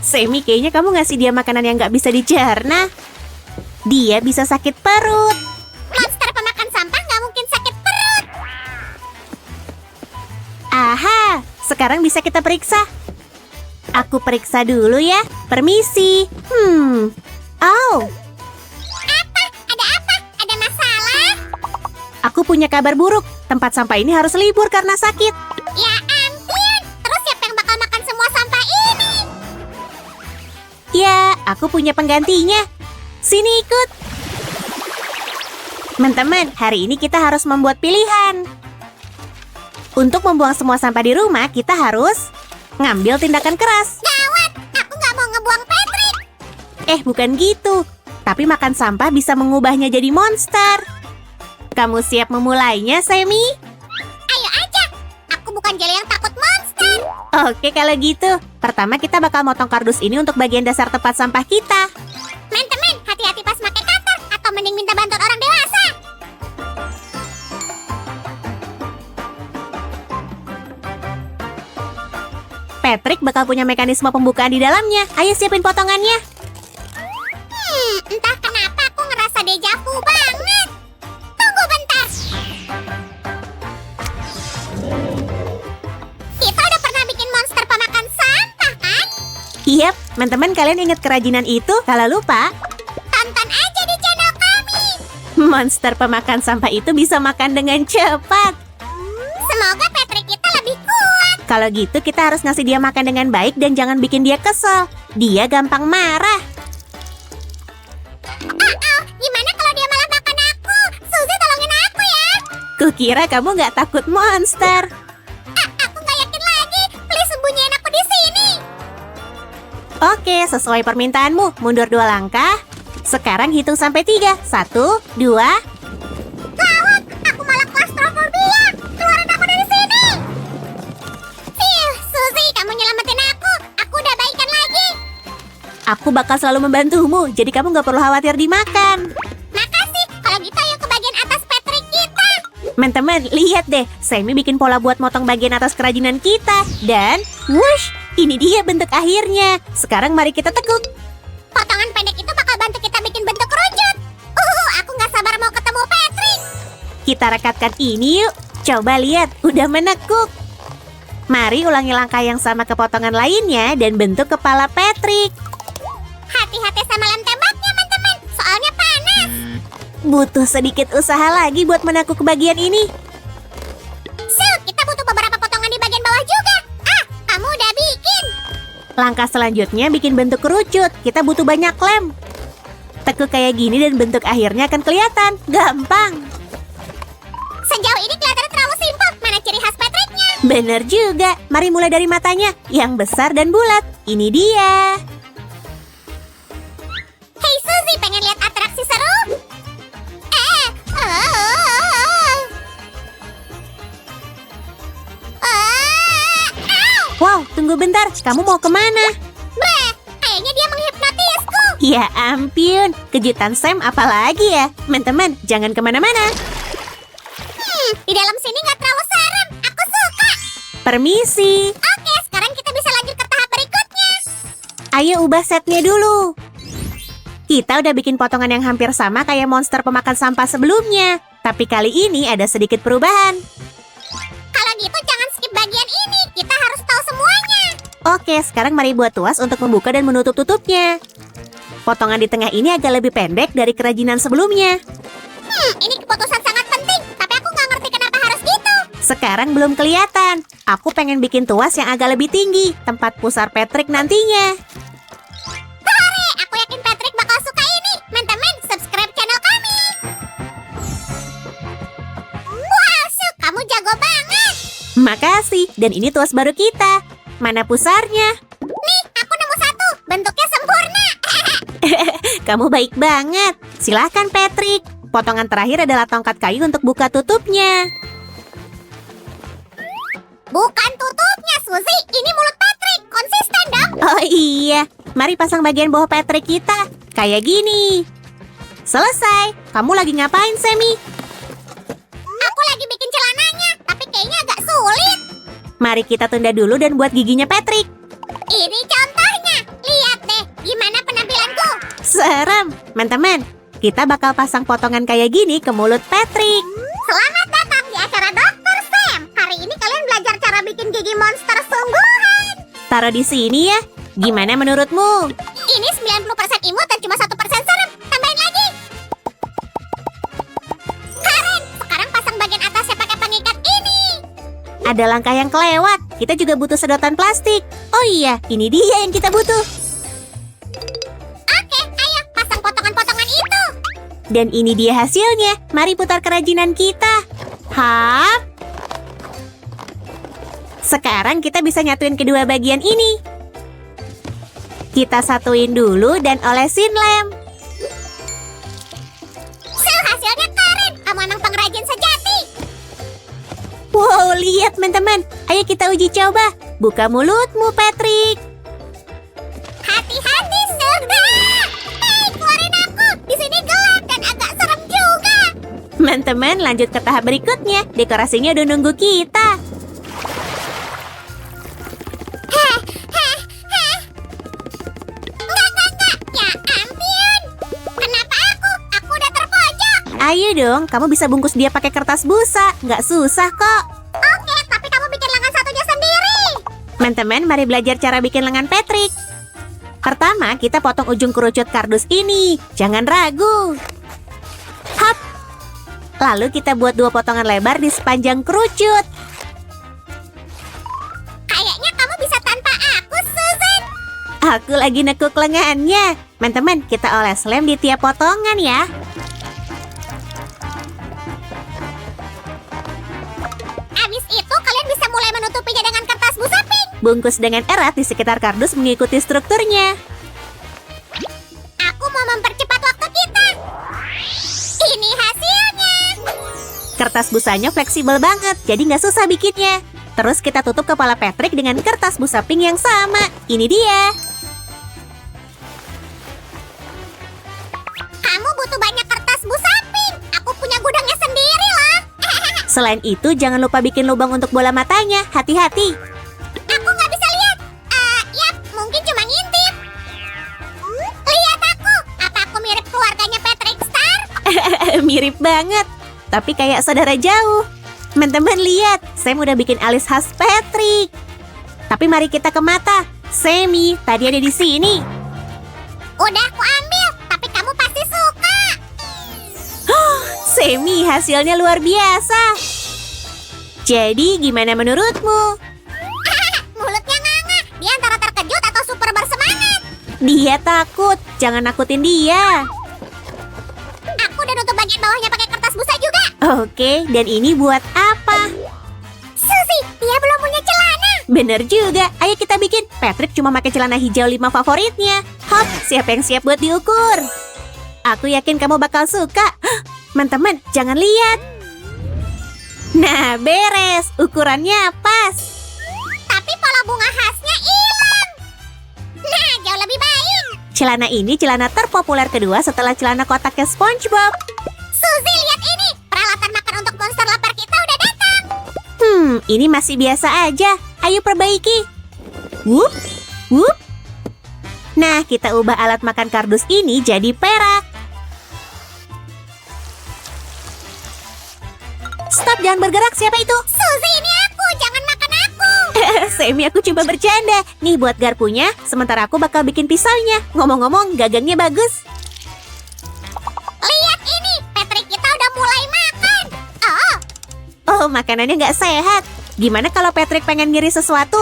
Sammy, kayaknya kamu ngasih dia makanan yang nggak bisa dicerna. Dia bisa sakit perut. Monster pemakan sampah nggak mungkin sakit perut. Aha, sekarang bisa kita periksa. Aku periksa dulu ya. Permisi. Oh, Apa? Ada apa? Ada masalah? aku punya kabar buruk. Tempat sampah ini harus libur karena sakit. Ya ampun. Terus siapa yang bakal makan semua sampah ini? Ya, aku punya penggantinya. Sini ikut. Teman-teman, hari ini kita harus membuat pilihan. Untuk membuang semua sampah di rumah, kita harus ngambil tindakan keras. Gawat. Aku nggak mau ngebuang Patrick. Bukan gitu. Tapi makan sampah bisa mengubahnya jadi monster. Kamu siap memulainya, Sammy? Ayo aja. Aku bukan jeli yang takut monster. Oke, kalau gitu. Pertama kita bakal motong kardus ini untuk bagian dasar tempat sampah kita. Teman-teman, hati-hati pas pakai cutter atau mending minta bantuan orang dewasa. Patrick bakal punya mekanisme pembukaan di dalamnya. Ayo siapin potongannya. Entah kenapa aku ngerasa dejavu banget. Tunggu bentar. Kita udah pernah bikin monster pemakan sampah, kan? Yap, teman-teman kalian ingat kerajinan itu? Kalau lupa, Tonton aja di channel kami. monster pemakan sampah itu bisa makan dengan cepat. Semoga Patrick kita lebih kuat. Kalau gitu kita harus ngasih dia makan dengan baik dan jangan bikin dia kesel. Dia gampang marah. Gimana kalau dia malah makan aku? Suzy, tolongin aku ya. Kukira kamu nggak takut monster. Aku nggak yakin lagi. Please sembunyiin aku di sini. Oke, sesuai permintaanmu. Mundur 2 langkah. Sekarang hitung sampai 3. 1, 2. Gawat, aku malah claustrophobia. Keluarin aku dari sini. Suzy, kamu nyelamatin aku. Aku udah baikan lagi. Aku bakal selalu membantumu, jadi kamu nggak perlu khawatir dimakan. Makasih. Kalau gitu ayo ke bagian atas Patrick kita. Teman-teman, lihat deh. Sammy bikin pola buat motong bagian atas kerajinan kita. Dan, wush, ini dia bentuk akhirnya. Sekarang mari kita tekuk. Potongan pendek itu bakal bantu kita bikin bentuk rujut. Aku nggak sabar mau ketemu Patrick. Kita rekatkan ini yuk. Coba lihat, udah menekuk. Mari ulangi langkah yang sama ke potongan lainnya dan bentuk kepala Patrick. Hati-hati sama lem tembaknya, teman-teman. Soalnya panas. Butuh sedikit usaha lagi buat menekuk bagian ini. Kita butuh beberapa potongan di bagian bawah juga. Kamu udah bikin. Langkah selanjutnya bikin bentuk kerucut. Kita butuh banyak lem. Tekuk kayak gini dan bentuk akhirnya akan kelihatan. Gampang. Sejauh ini kelihatan terlalu simpel. Mana ciri khas Patricknya? Bener juga. Mari mulai dari matanya. Yang besar dan bulat. Ini dia. Hey Suzy, pengen lihat atraksi seru? Wow, tunggu bentar. Kamu mau kemana? Bleh, kayaknya dia menghipnotisku. Ya ampun, kejutan Sam apalagi ya? Teman-teman, jangan kemana-mana. Di dalam sini nggak terlalu serem. Aku suka. Permisi. Oke, sekarang kita bisa lanjut ke tahap berikutnya. Ayo ubah setnya dulu. Kita udah bikin potongan yang hampir sama kayak monster pemakan sampah sebelumnya. Tapi kali ini ada sedikit perubahan. Kalau gitu jangan skip bagian ini. Kita harus tahu semuanya. Oke, sekarang mari buat tuas untuk membuka dan menutup tutupnya. Potongan di tengah ini agak lebih pendek dari kerajinan sebelumnya. Ini keputusan sangat penting. Tapi aku nggak ngerti kenapa harus gitu. Sekarang belum kelihatan. Aku pengen bikin tuas yang agak lebih tinggi, tempat pusar Patrick nantinya. Hore, aku yakin Patrick bakal suka ini. Teman-teman, subscribe channel kami. Wow, Su, kamu jago banget. Makasih, dan ini tuas baru kita. Mana pusarnya? Nih, aku nemu satu. Bentuknya sempurna. Kamu baik banget. Silahkan Patrick. Potongan terakhir adalah tongkat kayu untuk buka tutupnya. Bukan tutupnya, Suzy. Ini mulut Patrick. Konsisten dong. Oh iya, mari pasang bagian bawah Patrick kita. Kayak gini. Selesai. Kamu lagi ngapain, Sammy? Aku lagi bikin celananya, tapi kayaknya agak sulit. Mari kita tunda dulu dan buat giginya Patrick. Ini contohnya. Lihat. Teman-teman, kita bakal pasang potongan kayak gini ke mulut Patrick. Selamat datang di acara Dr. Sam. Hari ini kalian belajar cara bikin gigi monster sungguhan. Taruh di sini ya. Gimana menurutmu? Ini 90% imut dan cuma 1% serem. Tambahin lagi. Karen, sekarang pasang bagian atasnya pakai pengikat ini. Ada langkah yang kelewat. Kita juga butuh sedotan plastik. Oh iya, ini dia yang kita butuh. Oke, ayo pasang potongan-potongan itu. Dan ini dia hasilnya. Mari putar kerajinan kita. Hap. Sekarang kita bisa nyatuin kedua bagian ini. Kita satuin dulu dan olesin lem. Hasilnya Karen. Kamu emang pengrajin sejati. Wow, lihat teman-teman. Ayo kita uji coba. Buka mulutmu, Patrick. Hati-hati, Suga. Hei, keluarin aku. Di sini gelap dan agak serem juga. Teman-teman, lanjut ke tahap berikutnya. Dekorasinya udah nunggu kita. Ya ampun. Kenapa aku? Aku udah terpojok. Ayo dong, kamu bisa bungkus dia pakai kertas busa. Nggak susah kok. Oke, tapi kamu bikin lengan satunya sendiri. Teman-teman, mari belajar cara bikin lengan Patrick. Pertama, kita potong ujung kerucut kardus ini. Jangan ragu. Hap. Lalu kita buat 2 potongan lebar di sepanjang kerucut. Kayaknya kamu bisa tanpa aku, Susan. Aku lagi nekuk lengannya. Teman-teman, kita oles lem di tiap potongan ya. Abis itu kalian bisa mulai menutupinya dengan kertas busa pink. Bungkus dengan erat di sekitar kardus mengikuti strukturnya. Aku mau mempercepat waktu kita. Ini hasilnya. Kertas busanya fleksibel banget, jadi nggak susah bikinnya. Terus kita tutup kepala Patrick dengan kertas busa pink yang sama. Ini dia. Kamu butuh banyak kertas busa pink. Aku punya gudangnya sendiri loh. Selain itu, jangan lupa bikin lubang untuk bola matanya. Hati-hati. Aku nggak bisa lihat. Yap, mungkin cuma ngintip. Lihat aku. Apa aku mirip keluarganya Patrick Star? Mirip banget, tapi kayak saudara jauh. Teman-teman lihat, Sam udah bikin alis khas Patrick. Tapi mari kita ke mata. Sammy, tadi ada di sini. Udah aku ambil, tapi kamu pasti suka. Sammy, hasilnya luar biasa. Jadi, gimana menurutmu? Mulutnya nganga. Dia antara terkejut atau super bersemangat. Dia takut. Jangan nakutin dia. Aku udah nutup bagian bawahnya pakai kertas busa juga. Oke, dan ini buat apa? Suzy, dia belum punya celana. Bener juga. Ayo kita bikin. Patrick cuma pakai celana hijau 5 favoritnya. Hop, siapa yang siap buat diukur? Aku yakin kamu bakal suka. Teman-teman, jangan lihat. Nah, beres. Ukurannya pas. Tapi pola bunga khasnya hilang. Nah, jauh lebih baik. Celana ini celana terpopuler kedua setelah celana kotaknya SpongeBob. Suzy, lihat ini. Peralatan makan untuk monster lapar kita udah datang. Ini masih biasa aja. Ayo perbaiki. Wup, wup. Nah, kita ubah alat makan kardus ini jadi perak. Stop, jangan bergerak. Siapa itu? Suzy, ini aku. Jangan makan aku. Sammy, aku coba bercanda. Nih buat garpunya, sementara aku bakal bikin pisaunya. Ngomong-ngomong, gagangnya bagus. Lihat ini. Patrick kita udah mulai makan. Oh, makanannya nggak sehat. Gimana kalau Patrick pengen ngiri sesuatu?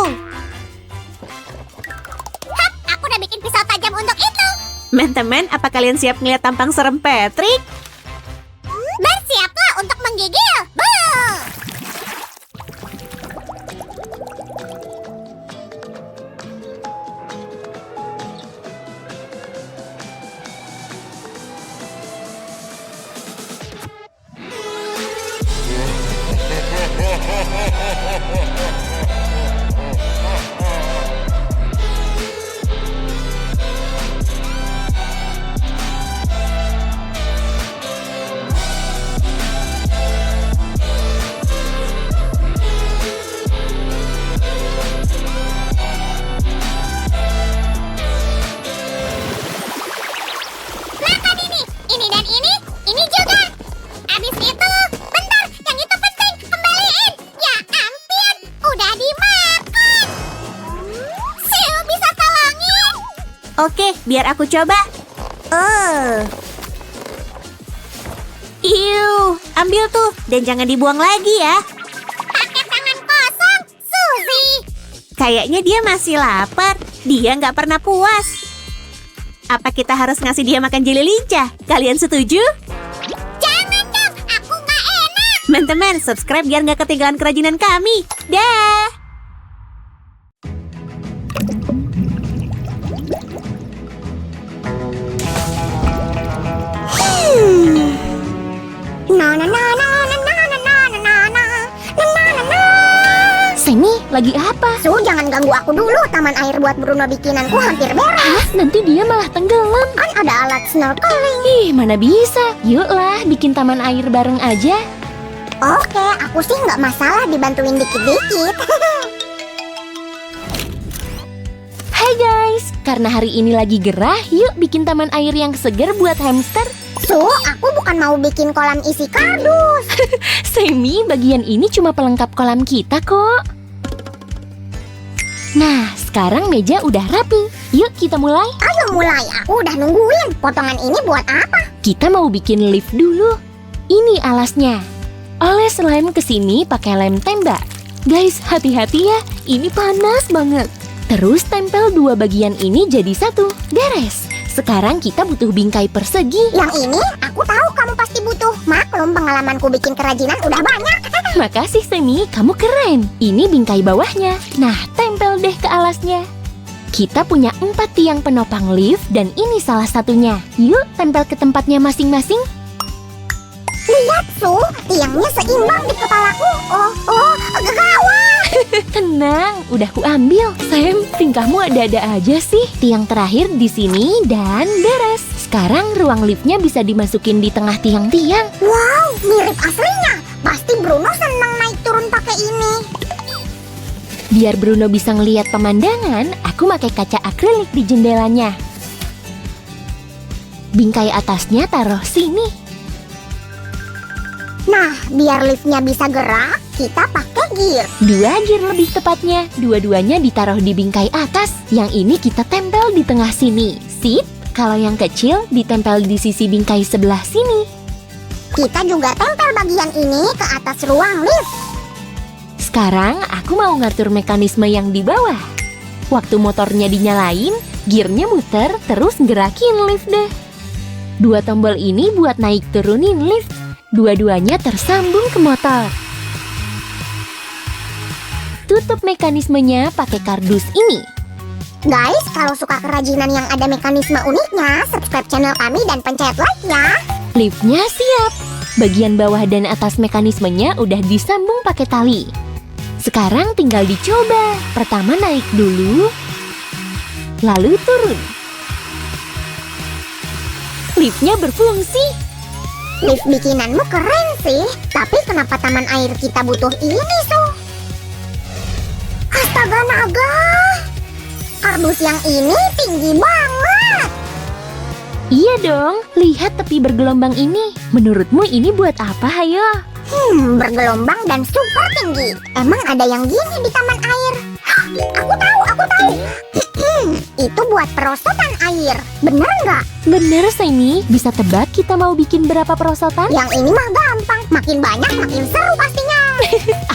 Hap, aku udah bikin pisau tajam untuk itu. Teman-teman, apa kalian siap ngeliat tampang serem Patrick? Bersiaplah untuk menggigil. Buh! Makan ini Oke, biar aku coba. Ambil tuh, dan jangan dibuang lagi ya. Pakai tangan kosong, Suzy. Kayaknya dia masih lapar. Dia nggak pernah puas. Apa kita harus ngasih dia makan jeli lincah? Kalian setuju? Jangan dong, aku nggak enak. Teman-teman, subscribe biar nggak ketinggalan kerajinan kami. Dah! Semi, lagi apa? Su, jangan ganggu aku dulu. Taman air buat Bruno bikinanku hampir beres. Hah? Nanti dia malah tenggelam. Kan ada alat snorkeling. Ih, mana bisa. Yuklah, bikin taman air bareng aja. Oke, aku sih nggak masalah dibantuin dikit-dikit. Hai guys, karena hari ini lagi gerah, yuk bikin taman air yang segar buat hamster. Su, aku bukan mau bikin kolam isi kardus. Semi, bagian ini cuma pelengkap kolam kita kok. Nah, sekarang meja udah rapi. Yuk kita mulai. Ayo mulai, aku udah nungguin. Potongan ini buat apa? Kita mau bikin lift dulu. Ini alasnya. Oles lem ke sini pakai lem tembak. Guys, hati-hati ya. Ini panas banget. Terus tempel dua bagian ini jadi satu. Beres. Sekarang kita butuh bingkai persegi. Yang ini, aku tahu kamu pasti butuh. Maklum, pengalamanku bikin kerajinan udah banyak. Makasih Semi, kamu keren. Ini bingkai bawahnya. Nah, tempel deh ke alasnya. Kita punya 4 tiang penopang lift dan ini salah satunya. Yuk, tempel ke tempatnya masing-masing. Lihat, Su, tiangnya seimbang di kepalaku. Gawat. Tenang, udah ku ambil. Sam, tingkahmu ada-ada aja sih. Tiang terakhir di sini dan beres. Sekarang ruang liftnya bisa dimasukin di tengah tiang-tiang. Wow, mirip aslinya. Pasti Bruno senang naik turun pakai ini. Biar Bruno bisa ngelihat pemandangan, aku pakai kaca akrilik di jendelanya. Bingkai atasnya taruh sini. Nah, biar liftnya bisa gerak, kita pakai gear. 2 gear lebih tepatnya. Dua-duanya ditaruh di bingkai atas. Yang ini kita tempel di tengah sini. Sip, kalau yang kecil ditempel di sisi bingkai sebelah sini. Kita juga tempel bagian ini ke atas ruang lift. Sekarang aku mau ngatur mekanisme yang di bawah. Waktu motornya dinyalain, gearnya muter terus gerakin lift deh. 2 tombol ini buat naik turunin lift. Dua-duanya tersambung ke motor. Tutup mekanismenya pakai kardus ini. Guys, kalau suka kerajinan yang ada mekanisme uniknya, subscribe channel kami dan pencet like ya. Liftnya siap. Bagian bawah dan atas mekanismenya udah disambung pakai tali. Sekarang tinggal dicoba. Pertama naik dulu, lalu turun. Liftnya berfungsi. Lift bikinanmu keren sih. Tapi kenapa taman air kita butuh ini, Su? Astaga naga. Kardus yang ini tinggi banget. Iya dong, lihat tepi bergelombang ini. Menurutmu ini buat apa, hayo? Bergelombang dan super tinggi. Emang ada yang gini di taman air? Aku tahu. Itu buat perosotan air. Bener nggak? Bener, Semi. Bisa tebak kita mau bikin berapa perosotan? Yang ini mah gampang. Makin banyak, makin seru pastinya.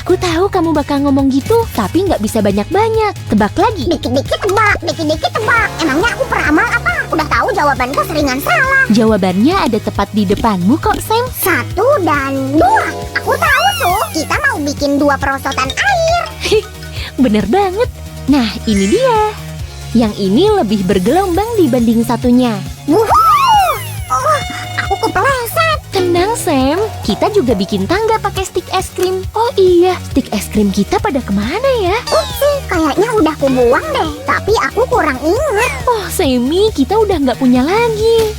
Aku tahu kamu bakal ngomong gitu, tapi nggak bisa banyak-banyak. Tebak lagi. Dikit-dikit tebak, dikit-dikit tebak. Emangnya aku peramal apa? Udah tahu jawabanku seringan salah. Jawabannya ada tepat di depanmu kok, Sam. 1 dan 2. Aku tahu, Su. Kita mau bikin 2 perosotan air. Bener banget. Nah, ini dia. Yang ini lebih bergelombang dibanding satunya. Wuhuu! Aku kepleset. Tenang, Sam. Kita juga bikin tangga pakai stik es krim. Oh iya, stik es krim kita pada kemana ya? Upsi, kayaknya udah kubuang deh. Tapi aku kurang ingat. Oh, Semi, kita udah nggak punya lagi.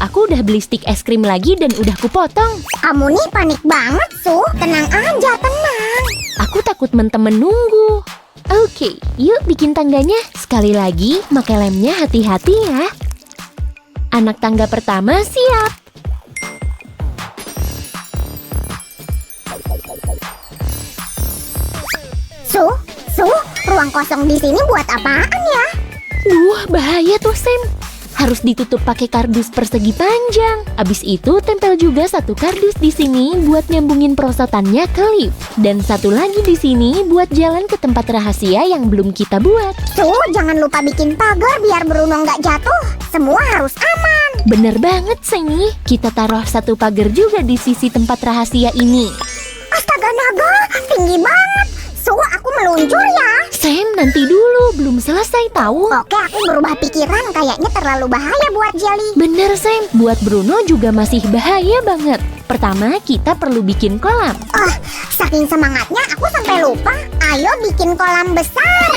Aku udah beli stik es krim lagi dan udah kupotong. Kamu nih panik banget, Su. Tenang aja, tenang. Aku takut temen-temen nunggu. Oke, yuk bikin tangganya. Sekali lagi, pakai lemnya hati-hati ya. Anak tangga pertama siap. Su, ruang kosong di sini buat apaan ya? Duh, bahaya tuh Sam. Harus ditutup pakai kardus persegi panjang. Abis itu tempel juga satu kardus di sini buat nyambungin perosotannya ke lift. Dan satu lagi di sini buat jalan ke tempat rahasia yang belum kita buat. Jangan lupa bikin pagar biar Bruno nggak jatuh. Semua harus aman. Bener banget, Semi. Kita taruh satu pagar juga di sisi tempat rahasia ini. Astaga naga, tinggi banget. Aku meluncur ya. Sam, nanti dulu. Belum selesai tahu. Oke, aku berubah pikiran. Kayaknya terlalu bahaya buat Jelly. Bener, Sam. Buat Bruno juga masih bahaya banget. Pertama, kita perlu bikin kolam. Saking semangatnya aku sampai lupa. Ayo bikin kolam besar.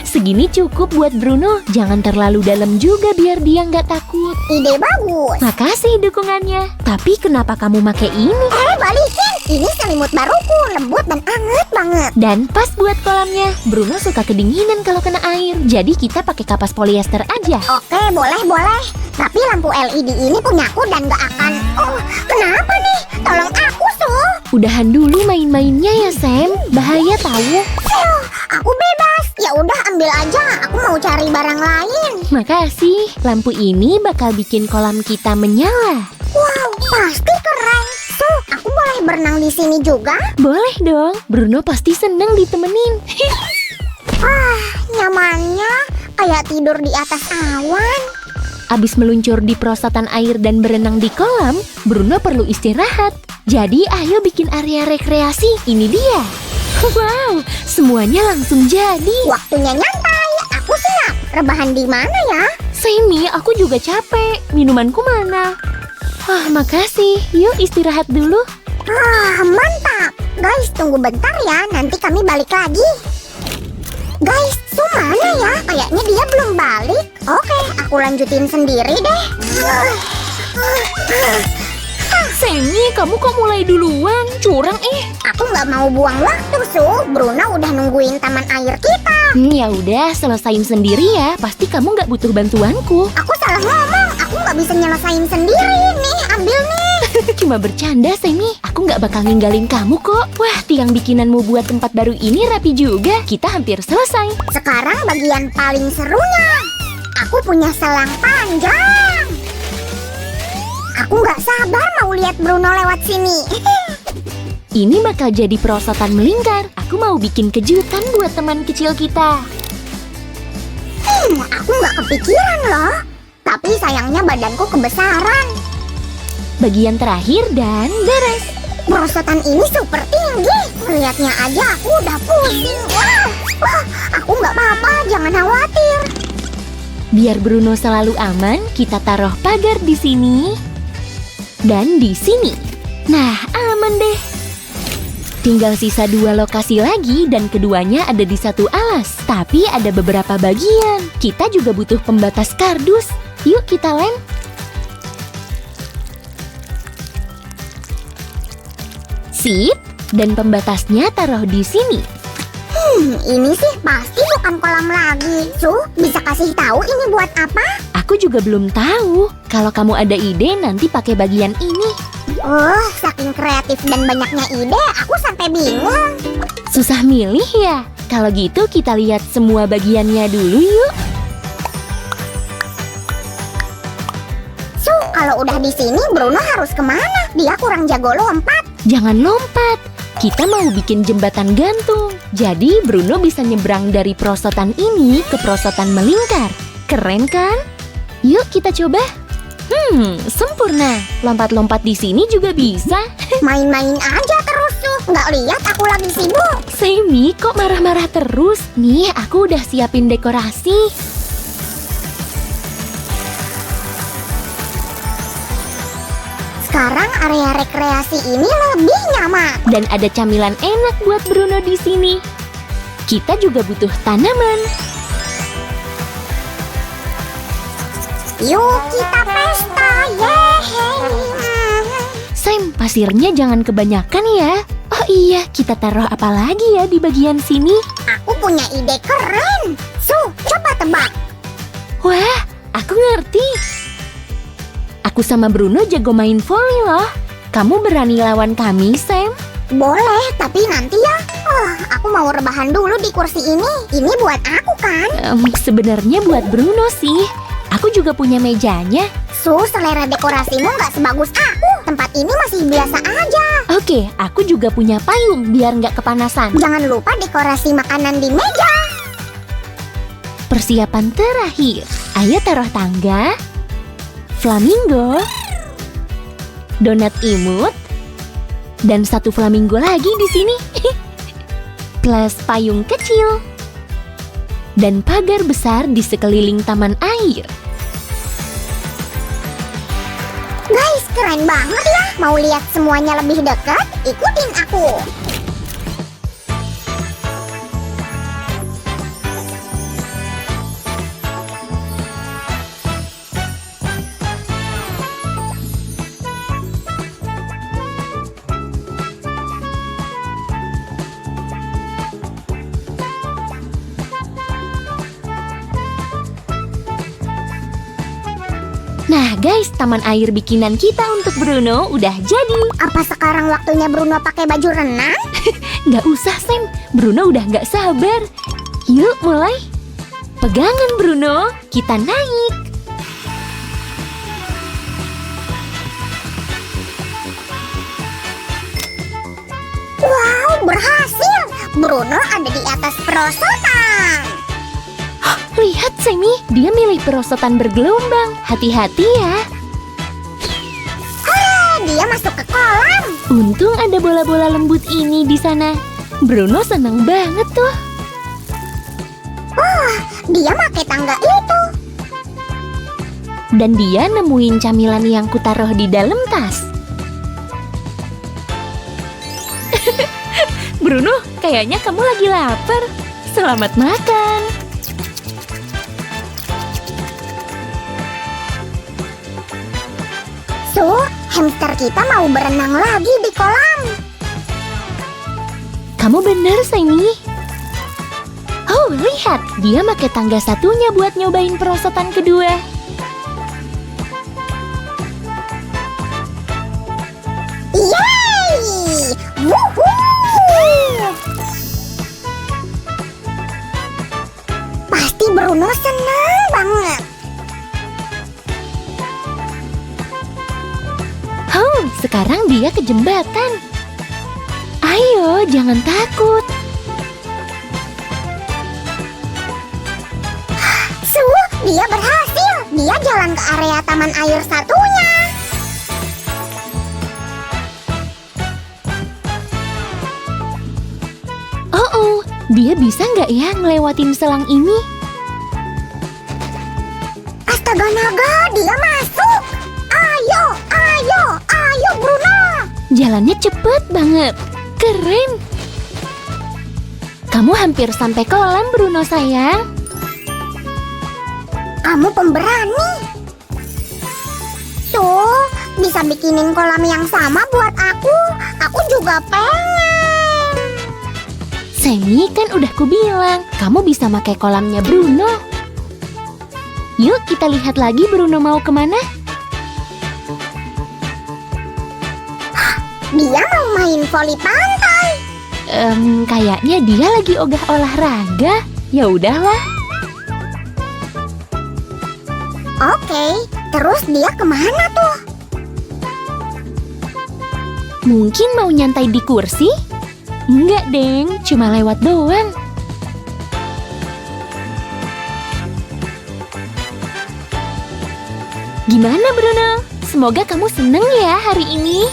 Segini cukup buat Bruno. Jangan terlalu dalam juga biar dia nggak takut. Ide bagus. Makasih dukungannya. Tapi kenapa kamu make ini? Balikin. Ini selimut baruku, lembut dan anget banget. Dan pas buat kolamnya, Bruno suka kedinginan kalau kena air. Jadi kita pakai kapas polyester aja. Oke, boleh. Tapi lampu LED ini punyaku dan gak akan... kenapa nih? Tolong aku, Udahan dulu main-mainnya ya, Sam. Bahaya tahu. Aku bebas. Ya udah ambil aja. Aku mau cari barang lain. Makasih. Lampu ini bakal bikin kolam kita menyala. Wow, pasti keren. Aku boleh berenang di sini juga? Boleh dong. Bruno pasti seneng ditemenin. Nyamannya kayak tidur di atas awan. Abis meluncur di perosotan air dan berenang di kolam, Bruno perlu istirahat. Jadi ayo bikin area rekreasi. Ini dia. Wow, semuanya langsung jadi. Waktunya nyantai. Aku siap. Rebahan di mana ya? Semi, aku juga capek. Minumanku mana? Makasih. Yuk istirahat dulu. Mantap. Guys, tunggu bentar ya. Nanti kami balik lagi. Guys, mana ya? Kayaknya dia belum balik. Oke, aku lanjutin sendiri deh. Semi, kamu kok mulai duluan? Curang Aku nggak mau buang waktu, Bruno udah nungguin taman air kita. Ya udah, selesain sendiri ya. Pasti kamu nggak butuh bantuanku. Aku salah ngomong. Aku nggak bisa nyelesain sendiri. Nih, ambil nih. Cuma bercanda, Semi. Aku nggak bakal ninggalin kamu kok. Wah, tiang bikinanmu buat tempat baru ini rapi juga. Kita hampir selesai. Sekarang bagian paling serunya. Aku punya selang panjang. Aku nggak sabar mau lihat Bruno lewat sini. Ini bakal jadi perosotan melingkar. Aku mau bikin kejutan buat teman kecil kita. Aku nggak kepikiran loh. Tapi sayangnya badanku kebesaran. Bagian terakhir dan beres. Perosotan ini super tinggi. Lihatnya aja aku udah pusing. Aku nggak apa-apa, jangan khawatir. Biar Bruno selalu aman, kita taruh pagar di sini dan di sini. Nah, aman deh. Tinggal sisa 2 lokasi lagi dan keduanya ada di satu alas. Tapi ada beberapa bagian. Kita juga butuh pembatas kardus. Yuk kita lem. Sip, dan pembatasnya taruh di sini. Ini sih pasti bukan kolam lagi. Bisa kasih tahu ini buat apa? Aku juga belum tahu. Kalau kamu ada ide, nanti pakai bagian ini. Saking kreatif dan banyaknya ide, aku sampai bingung. Susah milih ya? Kalau gitu kita lihat semua bagiannya dulu yuk. Kalau udah di sini, Bruno harus kemana? Dia kurang jago lompat. Jangan lompat. Kita mau bikin jembatan gantung. Jadi Bruno bisa nyebrang dari perosotan ini ke perosotan melingkar. Keren kan? Yuk kita coba. Sempurna. Lompat-lompat di sini juga bisa. Main-main aja terus, Nggak lihat aku lagi sibuk. Semi, kok marah-marah terus? Nih, aku udah siapin dekorasi. Sekarang area rekreasi ini lebih nyaman. Dan ada camilan enak buat Bruno di sini. Kita juga butuh tanaman. Yuk kita pesta, yeay. Sam, pasirnya jangan kebanyakan ya. Oh iya, kita taruh apa lagi ya di bagian sini? Aku punya ide keren. Coba tebak. Wah, aku ngerti. Aku sama Bruno jago main volley loh. Kamu berani lawan kami, Sam? Boleh, tapi nanti ya. Aku mau rebahan dulu di kursi ini. Ini buat aku kan? Sebenarnya buat Bruno sih. Aku juga punya mejanya. Selera dekorasimu nggak sebagus aku. Tempat ini masih biasa aja. Oke, aku juga punya payung biar nggak kepanasan. Jangan lupa dekorasi makanan di meja. Persiapan terakhir. Ayo taruh tangga, flamingo, donat imut, dan satu flamingo lagi di sini. Plus payung kecil dan pagar besar di sekeliling taman air. Guys, keren banget ya. Mau lihat semuanya lebih dekat? Ikutin aku. Nah guys, taman air bikinan kita untuk Bruno udah jadi. Apa sekarang waktunya Bruno pakai baju renang? Nggak usah Sam, Bruno udah nggak sabar. Yuk mulai. Pegangan Bruno, kita naik. Wow, berhasil. Bruno ada di atas perosotan. Lihat Sammy, dia milih perosotan bergelombang. Hati-hati ya. Dia masuk ke kolam. Untung ada bola-bola lembut ini di sana. Bruno senang banget tuh. Dia pakai tangga itu. Dan dia nemuin camilan yang kutaruh di dalam tas. Bruno, kayaknya kamu lagi lapar. Selamat makan. Hamster kita mau berenang lagi di kolam. Kamu bener, Sammy. Oh, lihat. Dia pakai tangga satunya buat nyobain perosotan kedua. Yeay! Wuhuu! Pasti Bruno senang banget. Oh, sekarang dia ke jembatan. Ayo, jangan takut. Dia berhasil. Dia jalan ke area taman air satunya. Oh, dia bisa nggak ya ngelewatin selang ini? Astaga naga, dia masuk. Ayo Bruno. Jalannya cepet banget. Keren. Kamu hampir sampai kolam, Bruno sayang. Kamu pemberani. Bisa bikinin kolam yang sama buat aku. Aku juga pengen. Sammy, kan udah kubilang, kamu bisa pakai kolamnya Bruno. Yuk kita lihat lagi Bruno mau kemana. Dia mau main voli pantai. Kayaknya dia lagi ogah olahraga. Ya udahlah. Oke, terus dia kemana tuh? Mungkin mau nyantai di kursi? Enggak, Deng. Cuma lewat doang. Gimana, Bruno? Semoga kamu seneng ya hari ini.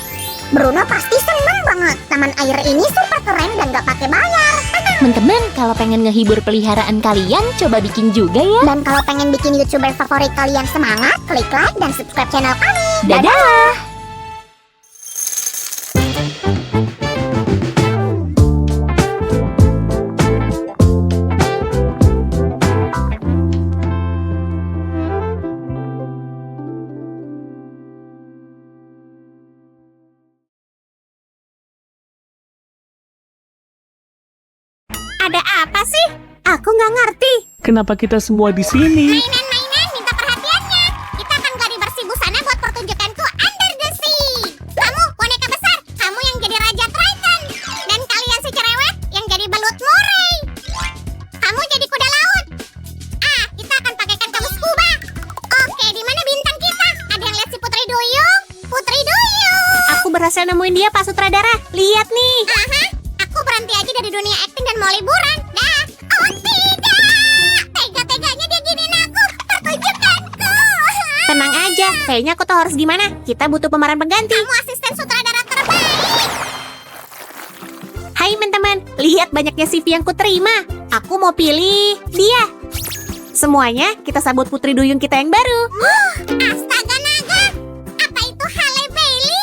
Bruno pasti seneng banget. Taman air ini super keren dan gak pakai bayar. Teman-teman, kalau pengen ngehibur peliharaan kalian, coba bikin juga ya. Dan kalau pengen bikin YouTuber favorit kalian semangat, klik like dan subscribe channel kami. Dadah! Ada apa sih? Aku nggak ngerti. Kenapa kita semua di sini? Mainan, minta perhatiannya. Kita akan gladi bersih busana buat pertunjukanku Under the Sea. Kamu, boneka besar. Kamu yang jadi Raja Triton. lihat nih. Aku berhenti aja dari dunia akting dan mau liburan. Dah. Oh tidak. Tega-teganya dia giniin aku. Pertunjukanku. Tenang aja, kayaknya aku tahu harus gimana. Kita butuh pemeran pengganti. Kamu asisten sutradara terbaik. Hai teman-teman, lihat banyaknya CV yang kuterima. Aku mau pilih dia. Semuanya kita sambut putri duyung kita yang baru. Astaga naga. Apa itu Halle Bailey?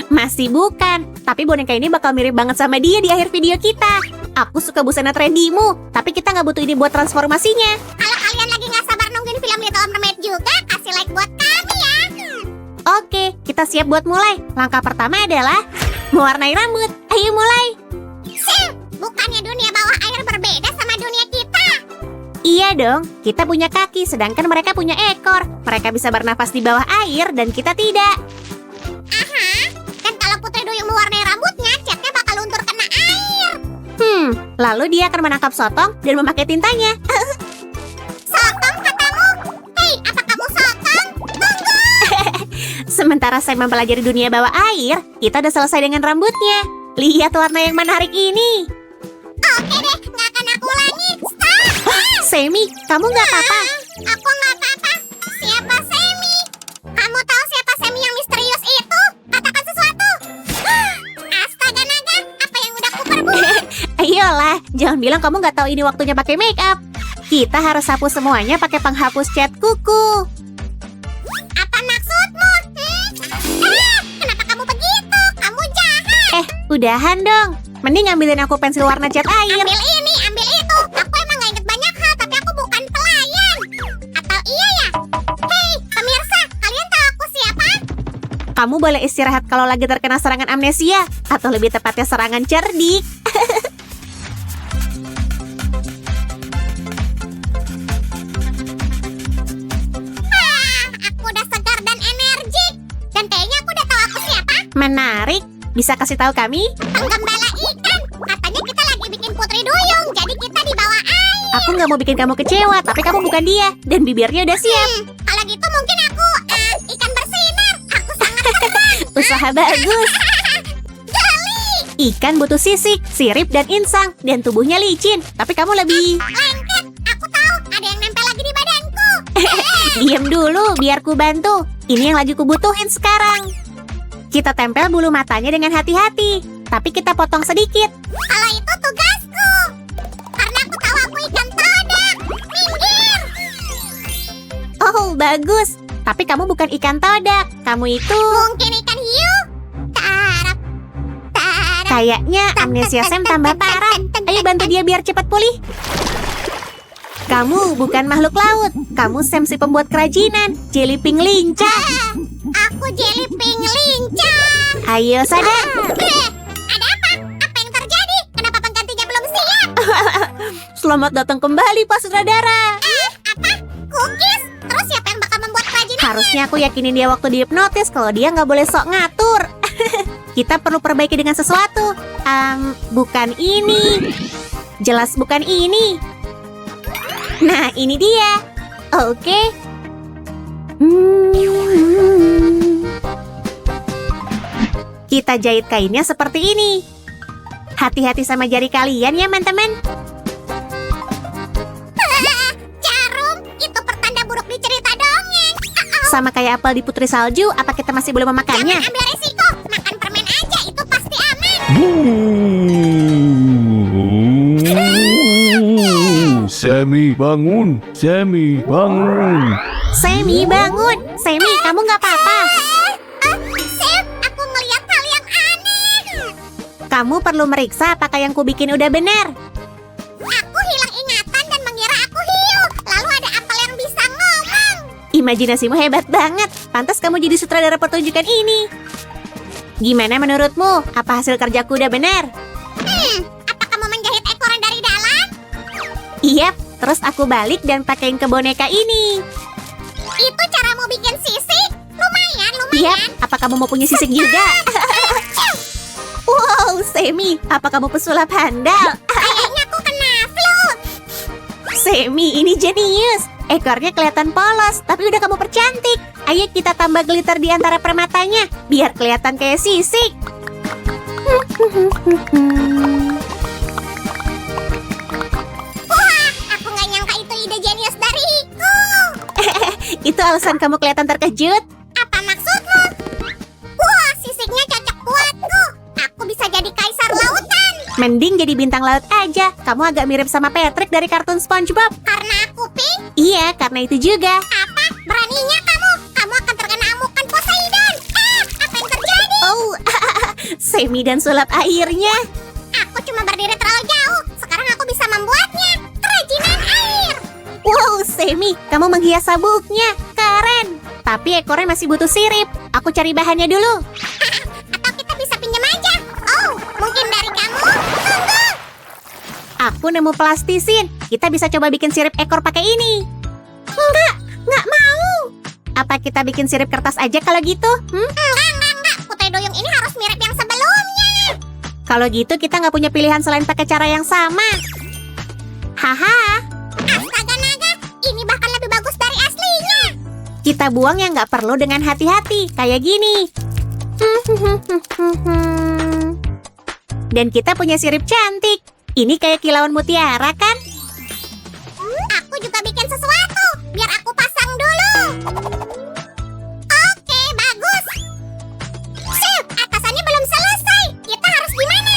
Masih bukan, tapi boneka ini bakal mirip banget sama dia di akhir video kita. Aku suka busana trendimu, tapi kita nggak butuh ini buat transformasinya. Kalau kalian lagi nggak sabar nungguin film Little Mermaid juga, kasih like buat kami ya. Oke, kita siap buat mulai. Langkah pertama adalah mewarnai rambut. Ayo mulai. Sil, bukannya dunia bawah air berbeda sama dunia kita? Iya dong, kita punya kaki sedangkan mereka punya ekor. Mereka bisa bernafas di bawah air dan kita tidak. Dan kalau Putri Duyung mewarnai rambutnya, catnya bakal luntur kena air. Lalu dia akan menangkap sotong dan memakai tintanya. Sotong katamu? Hei, apa kamu sotong? Sementara saya mempelajari dunia bawah air, kita udah selesai dengan rambutnya. Lihat warna yang menarik ini. Oke deh, nggak akan aku ulangi. Stop! Semi, kamu nggak apa-apa. Aku nggak apa-apa. Siapa Semi? Kamu tahu siapa Semi yang misterius itu? Katakan sesuatu. Astaga naga, apa yang udah kuperbuat? Ayolah, jangan bilang kamu nggak tahu ini waktunya pakai make up. Kita harus hapus semuanya pakai penghapus cat kuku. Apa maksudmu? Kenapa kamu begitu? Kamu jahat. Udahan dong. Mending ambilin aku pensil warna cat air. Ambil ini, ambil itu. Aku emang gak inget banyak hal, tapi aku bukan pelayan. Atau iya ya? Hei, pemirsa, kalian tahu aku siapa? Kamu boleh istirahat kalau lagi terkena serangan amnesia, atau lebih tepatnya serangan cerdik. Aku udah segar dan energik. Dan kayaknya aku udah tahu aku siapa. Menarik. Bisa kasih tahu kami? Penggembala ikan. Katanya kita lagi bikin Putri Duyung, jadi kita di bawah air. Aku nggak mau bikin kamu kecewa, tapi kamu bukan dia. Dan bibirnya udah siap. Kalau gitu mungkin aku ikan bersinar. Aku sangat senang. Usaha bagus. Gali. Ikan butuh sisik, sirip, dan insang. Dan tubuhnya licin. Tapi kamu lebih... Lengket. Aku tahu ada yang nempel lagi di badanku. Diam dulu, biar ku bantu. Ini yang lagi kubutuhin sekarang. Kita tempel bulu matanya dengan hati-hati. Tapi kita potong sedikit. Kalau itu tugasku. Karena aku tahu aku ikan todak. Minggir. Oh, bagus. Tapi kamu bukan ikan todak. Kamu itu... Mungkin ikan hiu. Tarap. Tarap. Kayaknya amnesia Sam tambah parah. Ayo bantu dia biar cepat pulih. Kamu bukan makhluk laut. Kamu Sam si pembuat kerajinan. Jellyping lincah. Aku jellyping lincah. Ayo sadar. Ada apa? Apa yang terjadi? Kenapa penggantinya belum siap? Selamat datang kembali Pak Sutradara. Apa? Cookies? Terus siapa yang bakal membuat kerajinan? Harusnya aku yakinin dia waktu dihipnotis kalau dia nggak boleh sok ngatur. Kita perlu perbaiki dengan sesuatu. Bukan ini. Jelas bukan ini. Nah, ini dia. Oke. Kita jahit kainnya seperti ini. Hati-hati sama jari kalian ya, teman-teman. Jarum, itu pertanda buruk di cerita dongeng. Sama kayak apel di Putri Salju, apa kita masih boleh memakannya? Jangan ambil resiko. Makan permen aja, itu pasti aman. Sammy bangun, Sammy bangun. Semi, bangun. Semi, kamu nggak apa-apa. Sam, aku ngeliat hal yang aneh. Kamu perlu meriksa apakah yang kubikin udah benar. Aku hilang ingatan dan mengira aku hiu. Lalu ada apel yang bisa ngomong. Imajinasimu hebat banget. Pantas kamu jadi sutradara pertunjukan ini. Gimana menurutmu? Apa hasil kerjaku udah benar? Apa kamu menjahit ekoran dari dalam? Iya, terus aku balik dan pakein ke boneka ini. Itu caramu bikin sisik? Lumayan, Iya, lumayan. apa kamu mau punya sisik juga? Wow, Semi, apa kamu pesulap handal? Kayaknya aku kena flu. Semi, ini jenius. Ekornya kelihatan polos, tapi udah kamu percantik. Ayo kita tambah glitter di antara permatanya, biar kelihatan kayak sisik. Wah, aku nggak nyangka itu ide jenius dariku. Itu alasan kamu kelihatan terkejut? Apa maksudmu? Wah, sisiknya cocok buatku. Aku bisa jadi kaisar lautan. Mending jadi bintang laut aja. Kamu agak mirip sama Patrick dari kartun SpongeBob. Karena aku pink. Iya, karena itu juga. Apa? Beraninya kamu? Kamu akan terkena amukan Poseidon. Apa yang terjadi? Oh, Semi dan sulap airnya. Aku cuma berdiri terlalu jauh. Sekarang aku bisa membuatnya. Kerajinan air. Wow, Semi, kamu menghias sabuknya. Keren. Tapi ekornya masih butuh sirip. Aku cari bahannya dulu. Atau kita bisa pinjam aja. Oh, mungkin dari kamu. Tunggu. Aku nemu plastisin. Kita bisa coba bikin sirip ekor pakai ini. Nggak mau. Apa kita bikin sirip kertas aja kalau gitu? Enggak. Putri Duyung ini harus mirip yang sebelumnya. Kalau gitu kita nggak punya pilihan selain pakai cara yang sama. Haha, Astaga naga, ini bahkan lebih bagus dari aslinya. kita buang yang nggak perlu dengan hati-hati, kayak gini. Dan kita punya sirip cantik. Ini kayak kilauan mutiara kan? Aku juga bikin sesuatu. Biar aku pasang dulu. Oke, bagus. Sip, atasannya belum selesai. Kita harus gimana?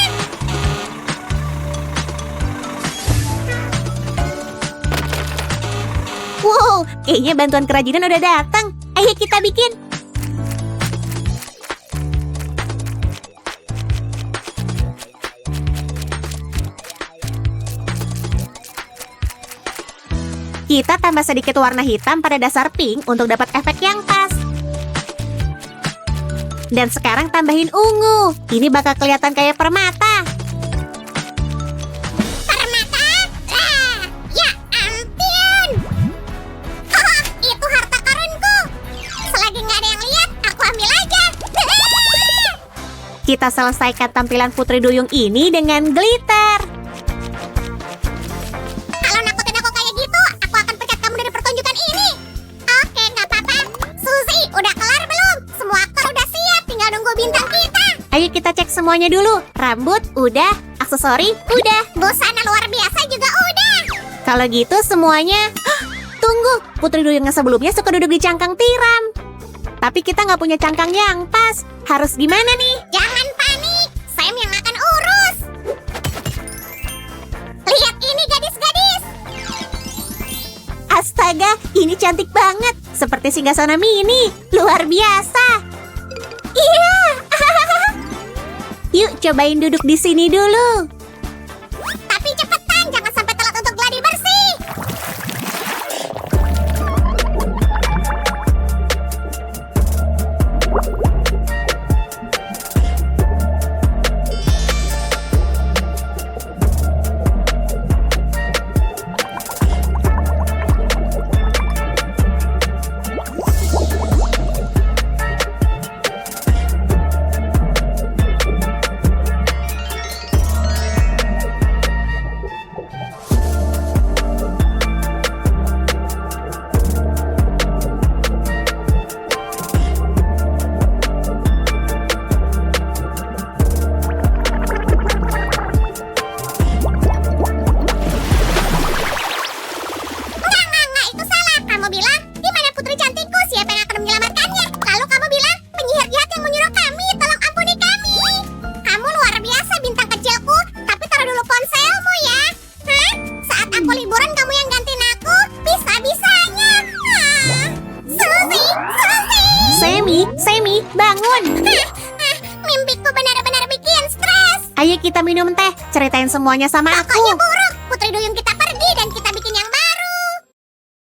Wow, kayaknya bantuan kerajinan udah datang. Ayo kita bikin. Kita tambah sedikit warna hitam pada dasar pink untuk dapat efek yang pas. Dan sekarang tambahin ungu. Ini bakal kelihatan kayak permata. Permata? Ya ampun. Itu harta karunku. Selagi nggak ada yang lihat, aku ambil aja. Kita selesaikan tampilan Putri Duyung ini dengan glitter. Kalau nakutin aku kayak gitu, aku akan pecat kamu dari pertunjukan ini. Oke, nggak apa-apa. Suzy, udah kelar belum? Semua aktor udah siap, tinggal nunggu bintang kita. Ayo kita cek semuanya dulu. Rambut udah, aksesori udah. Busana luar biasa juga udah. Kalau gitu semuanya... Tunggu, Putri Duyung yang sebelumnya suka duduk di cangkang tiram. Tapi kita nggak punya cangkang yang pas. Harus gimana nih? Jangan panik, Sam yang akan urus. Lihat ini gadis-gadis. Astaga, ini cantik banget. Seperti singgasana mini. Luar biasa. Iya. Yuk cobain duduk di sini dulu. Tapi cepetan, jangan sampai telat untuk gladi bersih. Nggak, itu salah. Kamu bilang, di mana putri cantikku? Siapa yang akan menyelamatkannya? Lalu kamu bilang, penyihir jahat yang menyuruh kami, tolong ampuni kami. Kamu luar biasa, bintang kecilku. Tapi taruh dulu ponselmu ya. Hah? Saat aku liburan, kamu yang gantiin aku? Bisa-bisanya. Suzy, Semi, bangun. mimpiku benar-benar bikin stres. Ayo kita minum teh. Ceritain semuanya sama aku. Pokoknya buruk. Putri Duyung kita